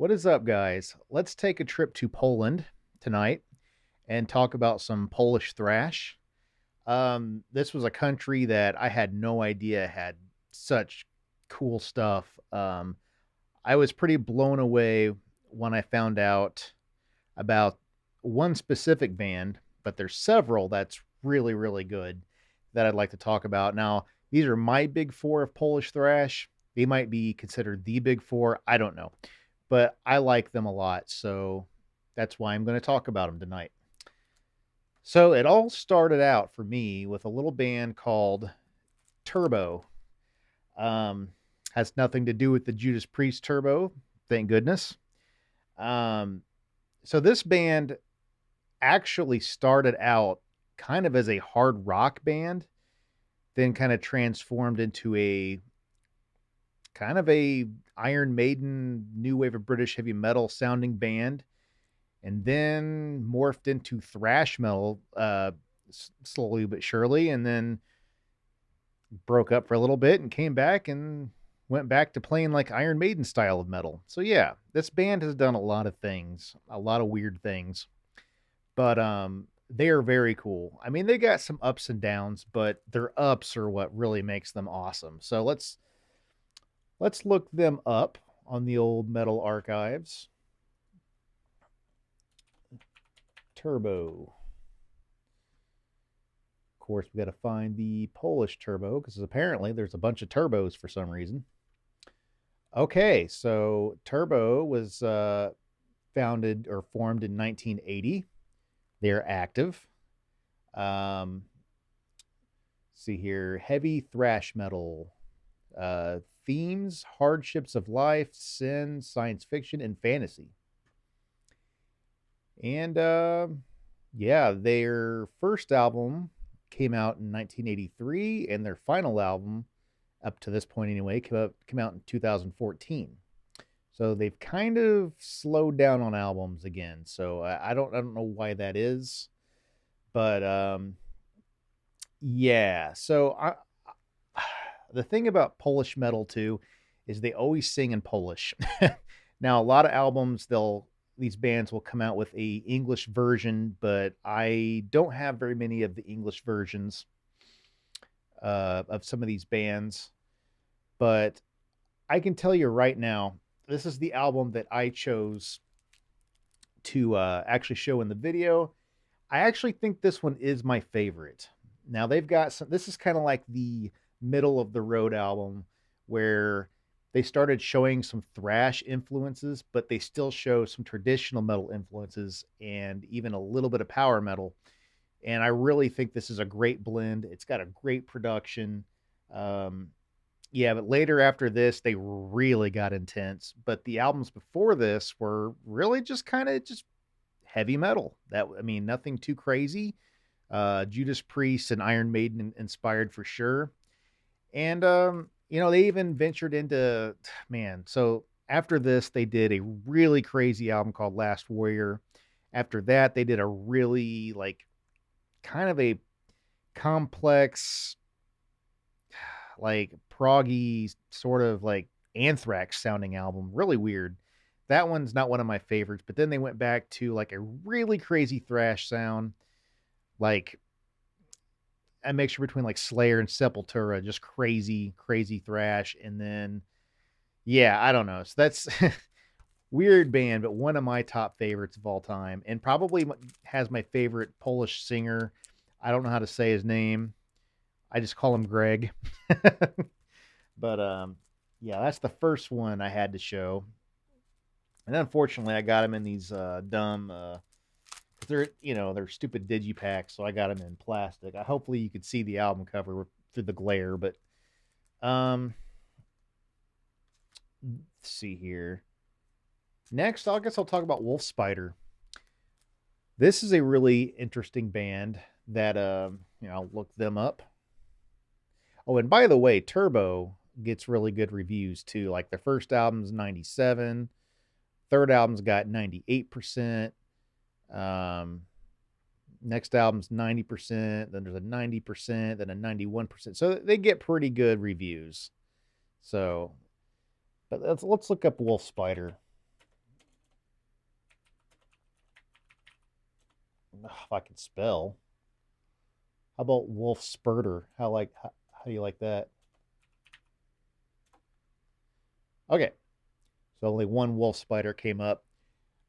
What is up, guys? Let's take a trip to Poland tonight and talk about some Polish thrash. This was a country that I had no idea had such cool stuff. I was pretty blown away when I found out about one specific band, but there's several that's really, really good that I'd like to talk about. Now, these are my big four of Polish thrash. They might be considered the big four. I don't know, but I like them a lot. So that's why I'm going to talk about them tonight. So it all started out for me with a little band called Turbo. Um, has nothing to do with the Judas Priest Turbo, thank goodness. Um, so this band actually started out kind of as a hard rock band, then kind of transformed into a kind of a Iron Maiden, new wave of British heavy metal sounding band, and then morphed into thrash metal slowly but surely, and then broke up for a little bit and came back and went back to playing like Iron Maiden style of metal. So yeah, this band has done a lot of things, a lot of weird things, but they are very cool. I mean, they got some ups and downs, but their ups are what really makes them awesome. So let's look them up on the old metal archives. Turbo. Of course, we got to find the Polish Turbo because apparently there's a bunch of turbos for some reason. Okay, so Turbo was founded or formed in 1980. They're active. Um, see here, heavy thrash metal, themes, hardships of life, sin, science fiction, and fantasy. And yeah, their first album came out in 1983, and their final album, up to this point anyway, came out in 2014. So they've kind of slowed down on albums again. So I don't know why that is, but yeah. So the thing about Polish metal too is they always sing in Polish. Now a lot of albums these bands will come out with a English version, but I don't have very many of the English versions of some of these bands. But I can tell you right now, this is the album that I chose to actually show in the video. I actually think this one is my favorite. Now they've got some. This is kind of like the middle of the road album where they started showing some thrash influences, but they still show some traditional metal influences and even a little bit of power metal. And I really think this is a great blend. It's got a great production. Um, yeah, but later after this, they really got intense. But the albums before this were really just kind of just heavy metal. That I mean, nothing too crazy. Judas Priest and Iron Maiden inspired for sure. And they even ventured into man. So after this, they did a really crazy album called Last Warrior. After that, they did a really like kind of a complex, like proggy sort of like Anthrax sounding album. Really weird. That one's not one of my favorites. But then they went back to like a really crazy thrash sound, like a mixture between like Slayer and Sepultura, just crazy, crazy thrash. And then, yeah, I don't know. So that's weird band, but one of my top favorites of all time, and probably has my favorite Polish singer. I don't know how to say his name. I just call him Greg. But yeah, that's the first one I had to show. And unfortunately, I got him in these dumb they're stupid digipacks, so I got them in plastic. Hopefully you could see the album cover through the glare, but um let's see here. Next, I guess I'll talk about Wolf Spider. This is a really interesting band that I'll look them up. Oh, and by the way, Turbo gets really good reviews too. Like their first album's 97, third album's got 98%. Um, next album's 90%, then there's a 90%, then a 91%. So they get pretty good reviews. So, but let's look up Wolf Spider. If I can spell. How about Wolf Spurter? How do you like that? Okay, so only one wolf spider came up.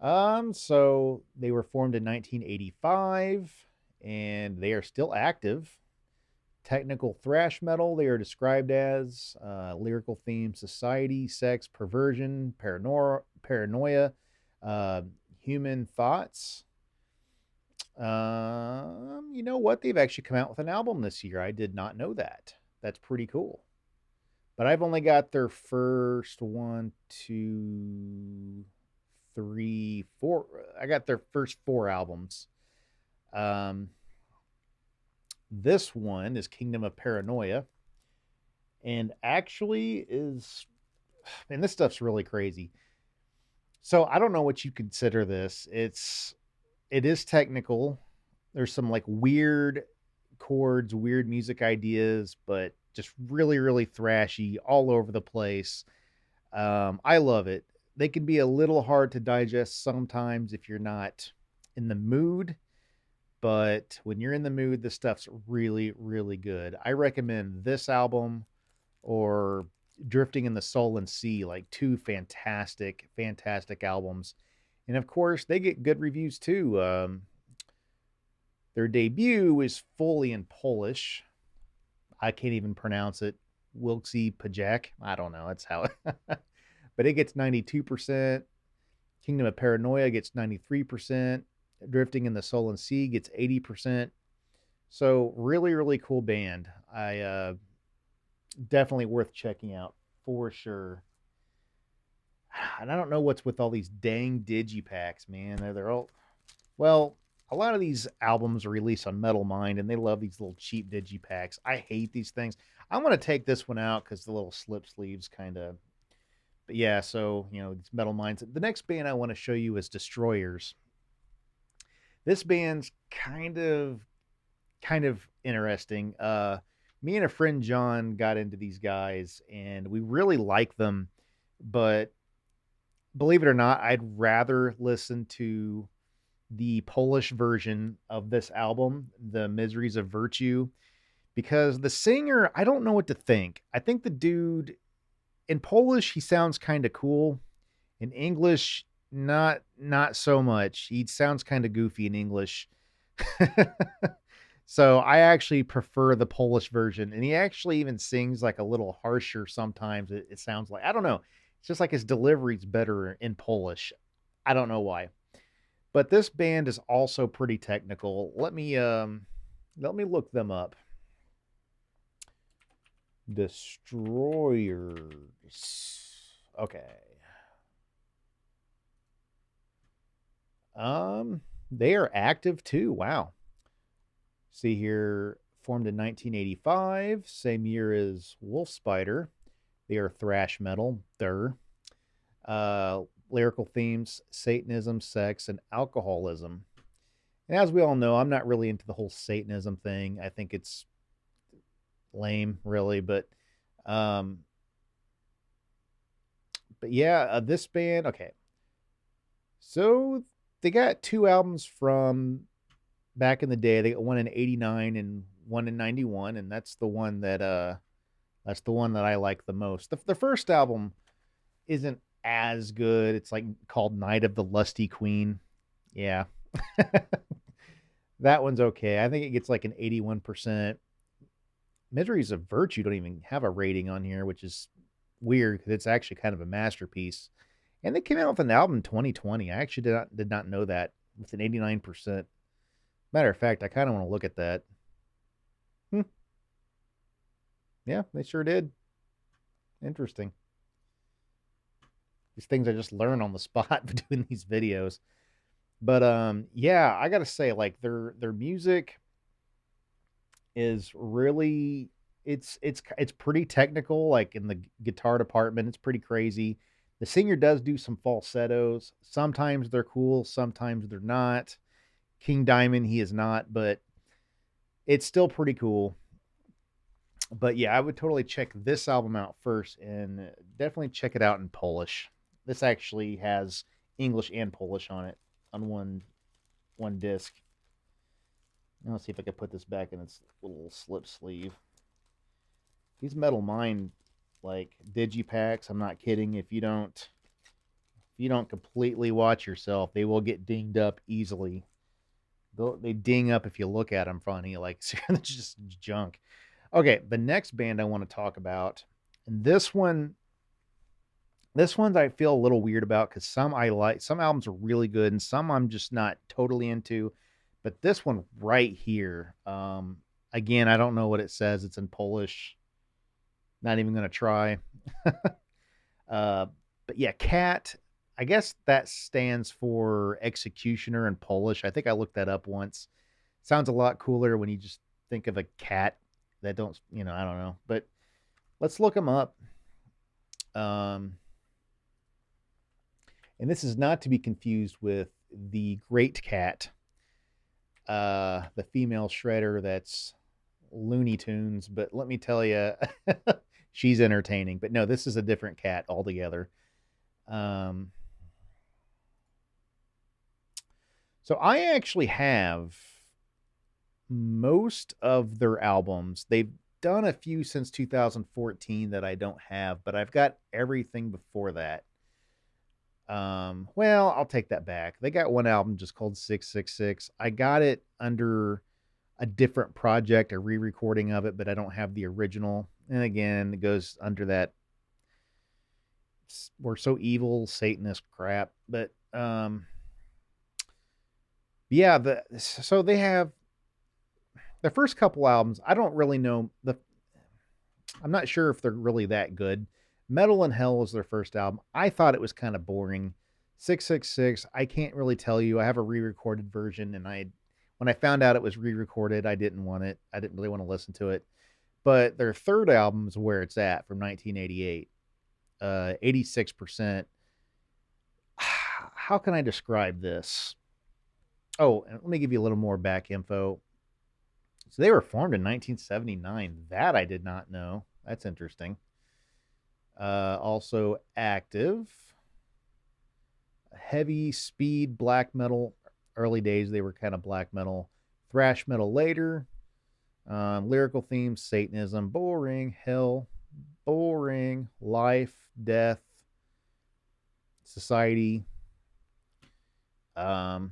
So they were formed in 1985, and they are still active. Technical thrash metal, they are described as lyrical theme, society, sex, perversion, paranoia, uh, human thoughts. You know what? They've actually come out with an album this year. I did not know that. That's pretty cool. But I've only got their first one, two, three, four. I got their first four albums. Um, this one is Kingdom of Paranoia, and actually is, man, this stuff's really crazy. So I don't know what you consider this. It is technical. There's some like weird chords, weird music ideas, but just really, really thrashy all over the place. I love it. They can be a little hard to digest sometimes if you're not in the mood, but when you're in the mood, this stuff's really, really good. I recommend this album or Drifting in the Soul and Sea, like two fantastic, fantastic albums. And of course, they get good reviews too. Their debut is fully in Polish. I can't even pronounce it. Wilksy Pajak. I don't know. That's how it. But it gets 92%. Kingdom of Paranoia gets 93%. Drifting in the Soul and Sea gets 80%. So really, really cool band. I definitely worth checking out for sure. And I don't know what's with all these dang digipacks, man. They're all, well, a lot of these albums are released on Metal Mind, and they love these little cheap digipacks. I hate these things. I'm going to take this one out because the little slip sleeves kind of. But yeah, so these Metal Minds. The next band I want to show you is Destroyers. This band's kind of interesting. Me and a friend John got into these guys, and we really like them. But believe it or not, I'd rather listen to the Polish version of this album, The Miseries of Virtue, because the singer, I don't know what to think. I think the dude in Polish, he sounds kind of cool. In English, not so much. He sounds kind of goofy in English. So I actually prefer the Polish version, and he actually even sings like a little harsher sometimes. It sounds like, I don't know. It's just like his delivery's better in Polish. I don't know why. But this band is also pretty technical. Let me look them up. Destroyers. Okay. They are active too. Wow. See here, formed in 1985, same year as Wolf Spider. They are thrash metal. Lyrical themes, Satanism, sex, and alcoholism. And as we all know, I'm not really into the whole Satanism thing. I think it's lame, really. Um, but yeah, this band. Okay, so they got two albums from back in the day. They got one in '89 and one in '91, and that's the one that I like the most. The first album isn't as good. It's like called Night of the Lusty Queen. Yeah. That one's okay. I think it gets like an 81%. Miseries of Virtue don't even have a rating on here, which is weird because it's actually kind of a masterpiece. And they came out with an album in 2020. I actually did not know that, with an 89%. Matter of fact, I kind of want to look at that. Yeah, they sure did. Interesting. These things I just learn on the spot doing these videos. But yeah, I gotta say, like their music is really, it's pretty technical. Like in the guitar department, it's pretty crazy. The singer does do some falsettos. Sometimes they're cool, sometimes they're not. King Diamond, he is not, but it's still pretty cool. But yeah, I would totally check this album out first, and definitely check it out in Polish. This actually has English and Polish on it on one disc. Let's see if I can put this back in its little slip sleeve. These Metal Mind like digipacks, I'm not kidding. If you don't completely watch yourself, they will get dinged up easily. They ding up if you look at them funny, like it's just junk. Okay, the next band I want to talk about, and this one I feel a little weird about because some I like, some albums are really good, and some I'm just not totally into. But this one right here, again, I don't know what it says. It's in Polish. Not even gonna try. uh, but yeah, Cat. I guess that stands for executioner in Polish. I think I looked that up once. Sounds a lot cooler when you just think of a cat that don't, I don't know. But let's look them up. Um, and this is not to be confused with the Great Cat, the female shredder that's Looney Tunes. But let me tell you, she's entertaining. But no, this is a different cat altogether. Um, so I actually have most of their albums. They've done a few since 2014 that I don't have, but I've got everything before that. Well, I'll take that back. They got one album just called 666. I got it under a different project, a re-recording of it, but I don't have the original. And again, it goes under that we're so evil Satanist crap. But yeah, so they have the first couple albums. I don't really know I'm not sure if they're really that good. Metal in Hell was their first album. I thought it was kind of boring. 666, I can't really tell you. I have a re-recorded version, and when I found out it was re-recorded, I didn't want it. I didn't really want to listen to it. But their third album is Where It's At from 1988. 86%. How can I describe this? Oh, and let me give you a little more back info. So they were formed in 1979. That I did not know. That's interesting. Also active. Heavy speed black metal. Early days they were kind of black metal. Thrash metal later. Lyrical themes: Satanism, boring, hell, boring, life, death, society. But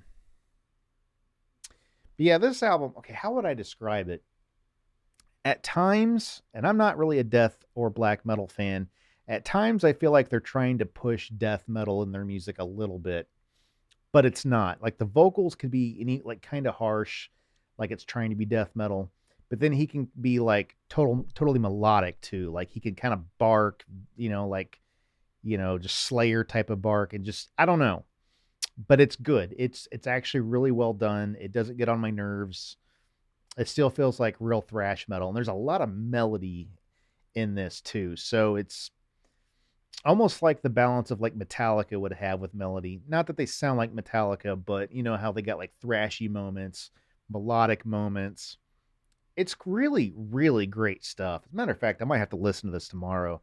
yeah, this album. Okay, how would I describe it? At times, and I'm not really a death or black metal fan, at times I feel like they're trying to push death metal in their music a little bit, but it's not. Like the vocals could be like kind of harsh, like it's trying to be death metal, but then he can be like totally melodic too. Like he can kind of bark, like just Slayer type of bark, and just I don't know, but it's good. It's actually really well done. It doesn't get on my nerves. It still feels like real thrash metal, and there's a lot of melody in this too. So it's almost like the balance of like Metallica would have with melody. Not that they sound like Metallica, but you know how they got like thrashy moments, melodic moments. It's really, really great stuff. As a matter of fact, I might have to listen to this tomorrow.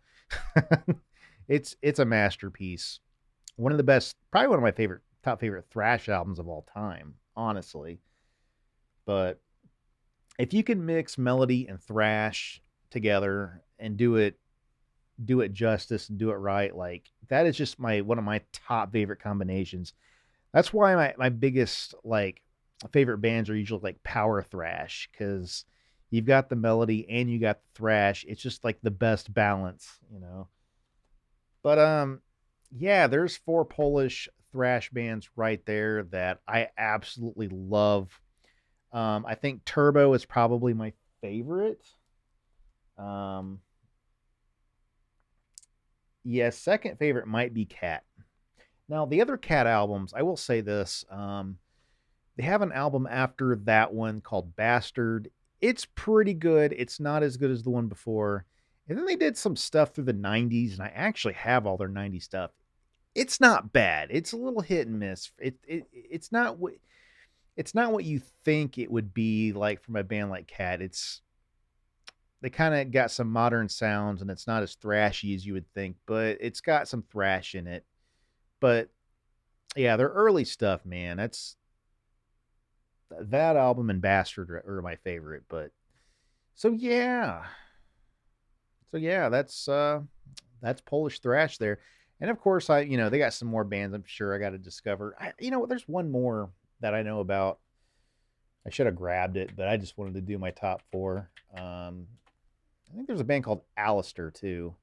It's a masterpiece. One of the best, probably one of my top favorite thrash albums of all time, honestly. But if you can mix melody and thrash together and do it justice and do it right, like that is just one of my top favorite combinations. That's why my biggest like favorite bands are usually like power thrash, because you've got the melody and you got the thrash. It's just like the best balance. But yeah, there's four Polish thrash bands right there that I absolutely love. I think Turbo is probably my favorite. Um, yeah, second favorite might be Cat. Now, the other Cat albums, I will say this. They have an album after that one called Bastard. It's pretty good. It's not as good as the one before. And then they did some stuff through the 90s, and I actually have all their 90s stuff. It's not bad. It's a little hit and miss. It's not what you think it would be like from a band like Cat. They kind of got some modern sounds, and it's not as thrashy as you would think, but it's got some thrash in it. But yeah, their early stuff, man, that album and Bastard are my favorite. But so yeah, that's Polish thrash there. And of course, they got some more bands. I'm sure I got to discover. There's one more that I know about. I should have grabbed it, but I just wanted to do my top four. I think there's a band called Alistair too.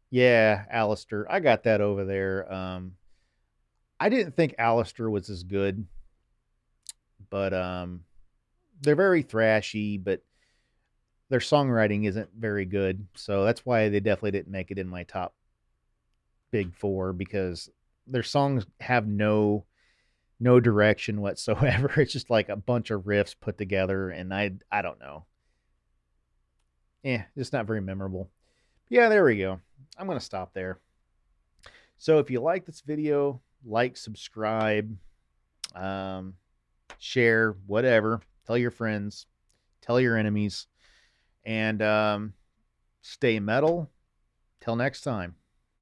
Yeah, Alistair. I got that over there. I didn't think Alistair was as good, but they're very thrashy, but their songwriting isn't very good. So that's why they definitely didn't make it in my top big four, because their songs have no direction whatsoever. It's just like a bunch of riffs put together, and I don't know. Just not very memorable. Yeah, there we go. I'm gonna stop there. So if you like this video, like, subscribe, um, share, whatever. Tell your friends, tell your enemies, and stay metal. Till next time.